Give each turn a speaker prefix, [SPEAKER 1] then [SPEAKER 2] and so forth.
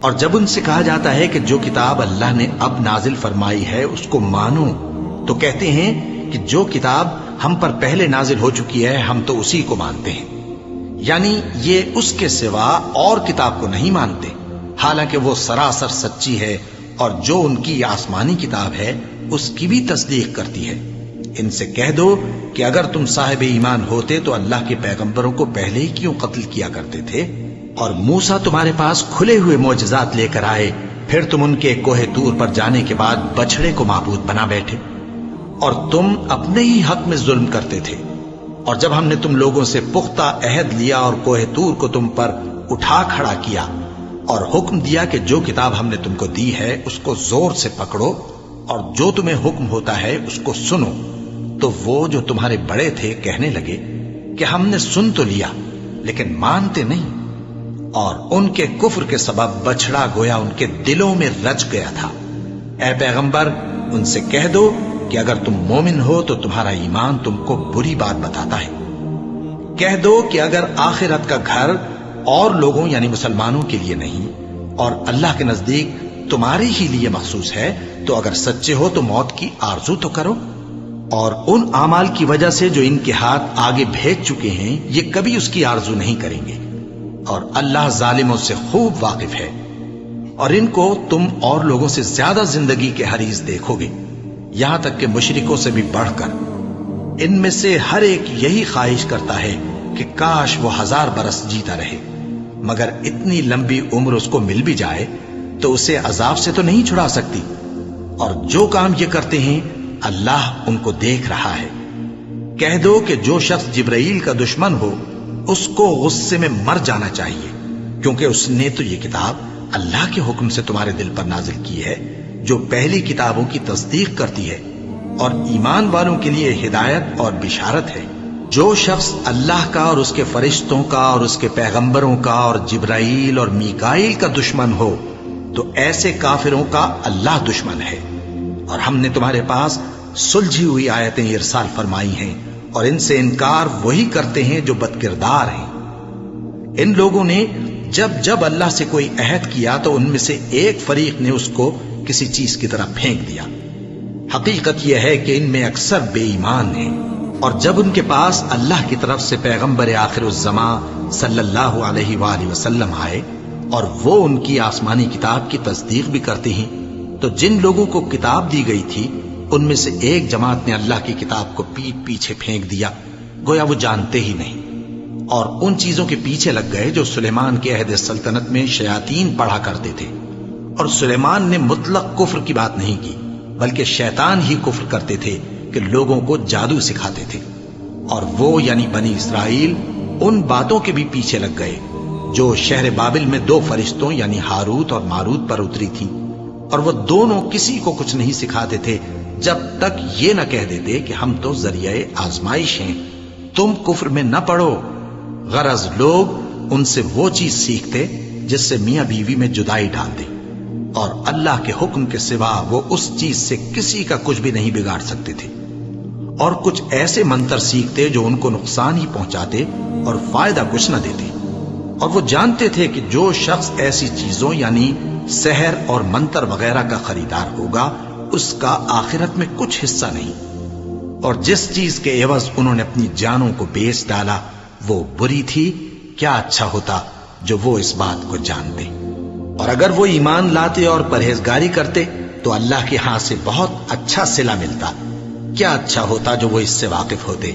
[SPEAKER 1] اور جب ان سے کہا جاتا ہے کہ جو کتاب اللہ نے اب نازل فرمائی ہے اس کو مانو، تو کہتے ہیں کہ جو کتاب ہم پر پہلے نازل ہو چکی ہے ہم تو اسی کو مانتے ہیں، یعنی یہ اس کے سوا اور کتاب کو نہیں مانتے، حالانکہ وہ سراسر سچی ہے، اور جو ان کی آسمانی کتاب ہے اس کی بھی تصدیق کرتی ہے۔ ان سے کہہ دو کہ اگر تم صاحب ایمان ہوتے تو اللہ کے پیغمبروں کو پہلے ہی کیوں قتل کیا کرتے تھے؟ اور موسیٰ تمہارے پاس کھلے ہوئے معجزات لے کر آئے، پھر تم ان کے کوہ طور پر جانے کے بعد بچڑے کو معبود بنا بیٹھے، اور تم اپنے ہی حق میں ظلم کرتے تھے۔ اور جب ہم نے تم لوگوں سے پختہ عہد لیا اور کوہ طور کو تم پر اٹھا کھڑا کیا اور حکم دیا کہ جو کتاب ہم نے تم کو دی ہے اس کو زور سے پکڑو اور جو تمہیں حکم ہوتا ہے اس کو سنو، تو وہ جو تمہارے بڑے تھے کہنے لگے کہ ہم نے سن تو لیا لیکن مانتے نہیں، اور ان کے کفر کے سبب بچڑا گویا ان کے دلوں میں رچ گیا تھا۔ اے پیغمبر ان سے کہہ دو کہ اگر تم مومن ہو تو تمہارا ایمان تم کو بری بات بتاتا ہے۔ کہہ دو کہ اگر آخرت کا گھر اور لوگوں یعنی مسلمانوں کے لیے نہیں اور اللہ کے نزدیک تمہارے ہی لیے مخصوص ہے تو اگر سچے ہو تو موت کی آرزو تو کرو، اور ان اعمال کی وجہ سے جو ان کے ہاتھ آگے بھیج چکے ہیں یہ کبھی اس کی آرزو نہیں کریں گے، اور اللہ ظالموں سے خوب واقف ہے۔ اور ان کو تم اور لوگوں سے زیادہ زندگی کے حریص دیکھو گے، یہاں تک کہ مشرکوں سے بھی بڑھ کر۔ ان میں سے ہر ایک یہی خواہش کرتا ہے کہ کاش وہ 1000 برس جیتا رہے، مگر اتنی لمبی عمر اس کو مل بھی جائے تو اسے عذاب سے تو نہیں چھڑا سکتی، اور جو کام یہ کرتے ہیں اللہ ان کو دیکھ رہا ہے۔ کہہ دو کہ جو شخص جبرائیل کا دشمن ہو اس کو غصے میں مر جانا چاہیے، کیونکہ اس نے تو یہ کتاب اللہ کے حکم سے تمہارے دل پر نازل کی ہے جو پہلی کتابوں کی تصدیق کرتی ہے اور ایمان والوں کے لیے ہدایت اور بشارت ہے۔ جو شخص اللہ کا اور اس کے فرشتوں کا اور اس کے پیغمبروں کا اور جبرائیل اور میکائیل کا دشمن ہو تو ایسے کافروں کا اللہ دشمن ہے۔ اور ہم نے تمہارے پاس سلجھی ہوئی آیتیں ارسال فرمائی ہیں، اور ان سے انکار وہی کرتے ہیں جو بدکردار ہیں۔ ان لوگوں نے جب اللہ سے کوئی عہد کیا تو ان میں سے ایک فریق نے اس کو کسی چیز کی طرح پھینک دیا۔ حقیقت یہ ہے کہ ان میں اکثر بے ایمان ہیں، اور جب ان کے پاس اللہ کی طرف سے پیغمبر آخر الزمان صلی اللہ علیہ وآلہ وسلم آئے اور وہ ان کی آسمانی کتاب کی تصدیق بھی کرتے ہیں، تو جن لوگوں کو کتاب دی گئی تھی ان میں سے ایک جماعت نے اللہ کی کتاب کو پیٹ پیچھے پھینک دیا، گویا وہ جانتے ہی نہیں، اور ان چیزوں کے پیچھے لگ گئے جو سلیمان کے عہد سلطنت میں شیاطین پڑھا کرتے تھے۔ اور سلیمان نے مطلق کفر کی بات نہیں کی، بلکہ شیطان ہی کفر کرتے تھے کہ لوگوں کو جادو سکھاتے تھے، اور وہ یعنی بنی اسرائیل ان باتوں کے بھی پیچھے لگ گئے جو شہر بابل میں 2 فرشتوں یعنی ہاروت اور ماروت پر اتری تھی، اور وہ دونوں کسی کو کچھ نہیں سکھاتے تھے جب تک یہ نہ کہہ دیتے کہ ہم تو ذریعہ آزمائش ہیں، تم کفر میں نہ پڑو۔ غرض لوگ ان سے وہ چیز سیکھتے جس سے میاں بیوی میں جدائی ڈال دے، اور اللہ کے حکم کے سوا وہ اس چیز سے کسی کا کچھ بھی نہیں بگاڑ سکتے تھے، اور کچھ ایسے منتر سیکھتے جو ان کو نقصان ہی پہنچاتے اور فائدہ کچھ نہ دیتے، اور وہ جانتے تھے کہ جو شخص ایسی چیزوں یعنی سحر اور منتر وغیرہ کا خریدار ہوگا اس کا آخرت میں کچھ حصہ نہیں، اور جس چیز کے عوض انہوں نے اپنی جانوں کو بیچ ڈالا وہ بری تھی، کیا اچھا ہوتا جو وہ اس بات کو جانتے۔ اور اگر وہ ایمان لاتے اور پرہیزگاری کرتے تو اللہ کے ہاں سے بہت اچھا صلہ ملتا، کیا اچھا ہوتا جو وہ اس سے واقف ہوتے۔